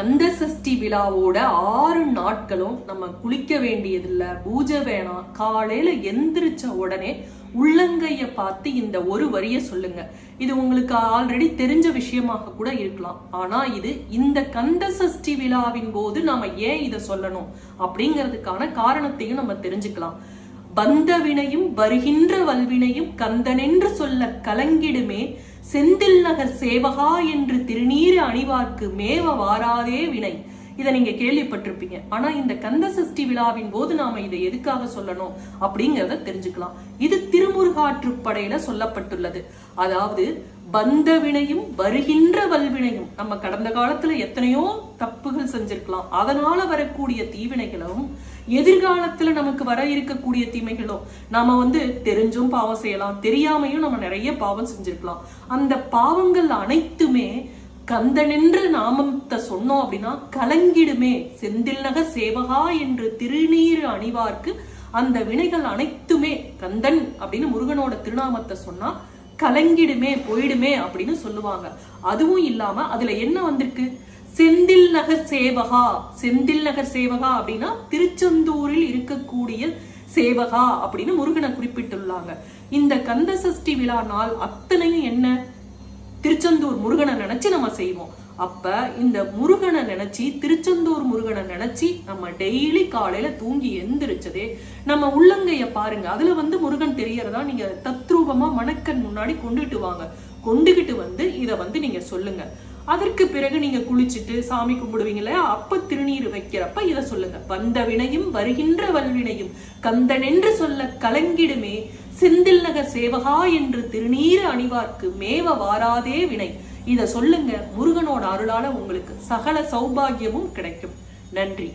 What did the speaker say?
கந்த சஷ்டி விழாவோட 6 நாட்களும் நம்ம குளிக்க வேண்டியதில்லை, பூஜை வேணாம். காலையில எந்திரிச்ச உடனே உள்ளங்கைய பார்த்து இந்த ஒரு வரிய சொல்லுங்க. இது உங்களுக்கு ஆல்ரெடி தெரிஞ்ச விஷயமாக கூட இருக்கலாம். ஆனா இது இந்த கந்த சஷ்டி விழாவின் போது நாம ஏன் இதை சொல்லணும் அப்படிங்கிறதுக்கான காரணத்தையும் நம்ம தெரிஞ்சுக்கலாம். வந்த வினையும் வருகின்ற வல்வினையும் கந்தனென்று சொல்ல கலங்கிடுமே, செந்தில் நகர் சேவகா என்று திருநீறு அணிவார்க்கு மேவ வாராதே வினை. இதை நீங்க கேள்விப்பட்டிருப்பீங்க. ஆனா இந்த கந்த சஷ்டி விழாவின் போது நாம இதை எதுக்காக சொல்லணும் அப்படிங்கறத தெரிஞ்சுக்கலாம். இது திருமுருகாற்றுப்படையில சொல்லப்பட்டுள்ளது. அதாவது வந்த வினையும் வருகின்ற வல்வினையும், நம்ம கடந்த காலத்துல எத்தனையோ தப்புகள் செஞ்சிருக்கலாம், அதனால வரக்கூடிய தீவினைகளும் எதிர்காலத்துல நமக்கு வர இருக்கக்கூடிய தீமைகளும், நாம தெரிஞ்சும் பாவம் செய்யலாம், தெரியாமையும் நம்ம நிறைய பாவம் செஞ்சிருக்கலாம். அந்த பாவங்கள் அனைத்துமே கந்தனென்ற நாமத்தை சொன்னோம் அப்படின்னா கலங்கிடுமே, செந்தில் நகர் சேவகா என்று திருநீறு அணிவார்க்கு அந்த வினைகள் அனைத்துமே கந்தன் அப்படின்னு முருகனோட திருநாமத்தை சொன்னா கலங்கிடுமே, போயிடுமே அப்படின்னு சொல்லுவாங்க. அதுவும் இல்லாம அதுல என்ன வந்திருக்கு, செந்தில் நகர் சேவகா. செந்தில் நகர் சேவகா அப்படின்னா திருச்செந்தூரில் இருக்கக்கூடிய சேவகா அப்படின்னு முருகனை குறிப்பிட்டுள்ளாங்க. இந்த கந்த சஷ்டி விழா நாள் அத்தனையும் என்ன, திருச்செந்தூர் முருகனை நினைச்சு நம்ம செய்வோம். அப்ப இந்த முருகனை நினைச்சு, திருச்செந்தூர் முருகனை நினைச்சு நம்ம டெய்லி காலையில தூங்கி எந்திரிச்சதே நம்ம உள்ளங்கைய பாருங்க. அதுல முருகன் தெரியறதா நீங்க தத்ரூபமா மணக்கண் முன்னாடி கொண்டுகிட்டு இத நீங்க சொல்லுங்க. அதற்கு பிறகு நீங்க குளிச்சுட்டு சாமி கும்பிடுவீங்களே, அப்ப திருநீர் வைக்கிறப்ப இத சொல்லுங்க. வந்த வினையும் வருகின்ற வல்வினையும் கந்தனென்று சொல்ல கலங்கிடுமே, செந்தில் நகர் சேவகா என்று திருநீறு அணிவார்க்கு மேவ வாராதே வினை. இத சொல்லுங்க. முருகனோட அருளால உங்களுக்கு சகல சௌபாகியமும் கிடைக்கும். நன்றி.